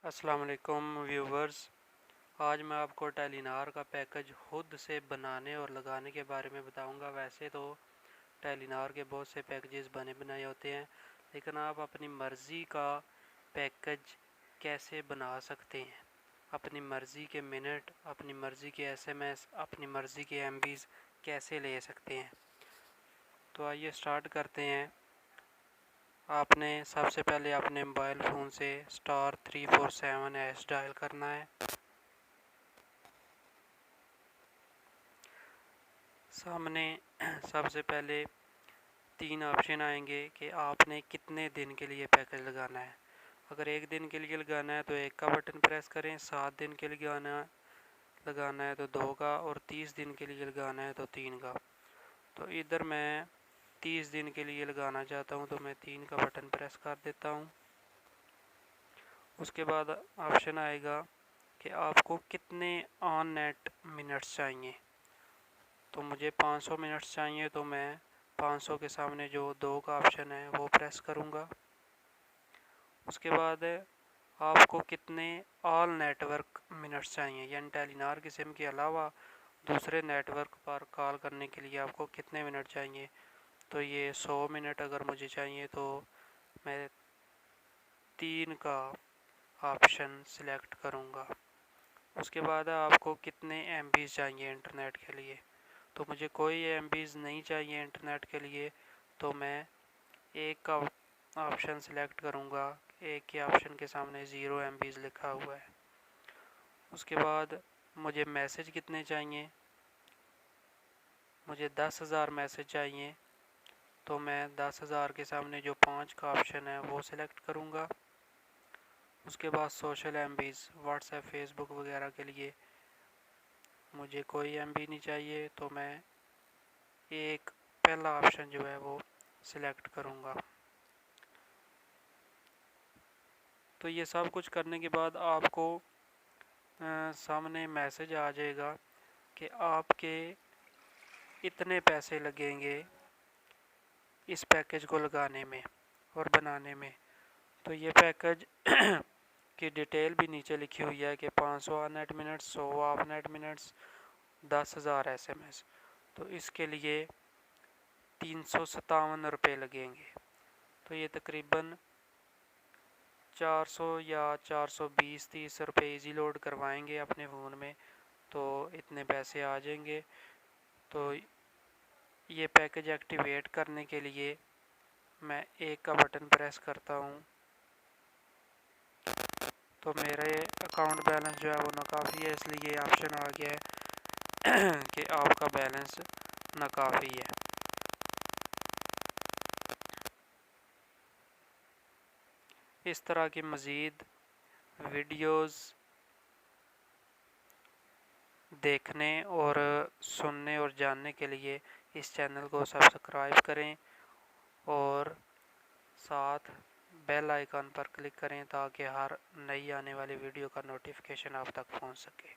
अस्सलाम वालेकुम व्यूवर्स। आज मैं आपको टेलीनार का पैकेज खुद से बनाने और लगाने के बारे में बताऊंगा। वैसे तो टेलीनार के बहुत से पैकेजेस बने बनाए होते हैं, लेकिन आप अपनी मर्ज़ी का पैकेज कैसे बना सकते हैं, अपनी मर्ज़ी के मिनट, अपनी मर्ज़ी के एसएमएस, अपनी मर्ज़ी के एमबीज़ कैसे ले सकते हैं। तो आइए स्टार्ट करते हैं। आपने सबसे पहले अपने मोबाइल फ़ोन से *347# डायल करना है। सामने सबसे पहले 3 ऑप्शन आएंगे कि आपने कितने दिन के लिए पैकेज लगाना है। अगर 1 दिन के लिए लगाना है तो 1 का बटन प्रेस करें, 7 दिन के लिए लगाना है तो 2 का, और 30 दिन के लिए लगाना है तो 3 का। तो इधर मैं 30 दिन के लिए लगाना चाहता हूँ, तो मैं 3 का बटन प्रेस कर देता हूँ। उसके बाद ऑप्शन आएगा कि आपको कितने ऑन नेट मिनट्स चाहिए। तो मुझे 500 मिनट्स चाहिए, तो मैं 500 के सामने जो 2 का ऑप्शन है वो प्रेस करूँगा। उसके बाद आपको कितने ऑल नेटवर्क मिनट्स चाहिए, यानी टेलीनार की सिम के अलावा दूसरे नेटवर्क पर कॉल करने के लिए आपको कितने मिनट चाहिए। तो ये 100 मिनट अगर मुझे चाहिए तो मैं 3 का ऑप्शन सिलेक्ट करूँगा। उसके बाद आपको कितने एमबीज़ चाहिए इंटरनेट के लिए। तो मुझे कोई एमबीज़ नहीं चाहिए इंटरनेट के लिए, तो मैं 1 का ऑप्शन सिलेक्ट करूँगा। 1 के ऑप्शन के सामने 0 एमबीज़ लिखा हुआ है। उसके बाद मुझे मैसेज कितने चाहिए, मुझे 10,000 मैसेज चाहिए, तो मैं 10,000 के सामने जो 5 का ऑप्शन है वो सिलेक्ट करूँगा। उसके बाद सोशल एमबीज़, व्हाट्सएप, फेसबुक वगैरह के लिए मुझे कोई एमबी नहीं चाहिए, तो मैं 1 पहला ऑप्शन जो है वो सिलेक्ट करूँगा। तो ये सब कुछ करने के बाद आपको सामने मैसेज आ जाएगा कि आपके इतने पैसे लगेंगे इस पैकेज को लगाने में और बनाने में। तो ये पैकेज की डिटेल भी नीचे लिखी हुई है कि 500 net minutes, 100 of net minutes, 10,000 SMS. तो इसके लिए 357 रुपये लगेंगे। तो ये तकरीबन 400 या 420-30 रुपये ईजी लोड करवाएंगे अपने फ़ोन में, तो इतने पैसे आ जाएंगे। तो ये पैकेज एक्टिवेट करने के लिए मैं 1 का बटन प्रेस करता हूँ, तो मेरे अकाउंट बैलेंस जो है वो नाकाफ़ी है, इसलिए ऑप्शन आ गया है कि आपका बैलेंस नाकाफ़ी है। इस तरह की मज़ीद वीडियोस देखने और सुनने और जानने के लिए इस चैनल को सब्सक्राइब करें और साथ बेल आइकन पर क्लिक करें ताकि हर नई आने वाली वीडियो का नोटिफिकेशन आप तक पहुंच सके।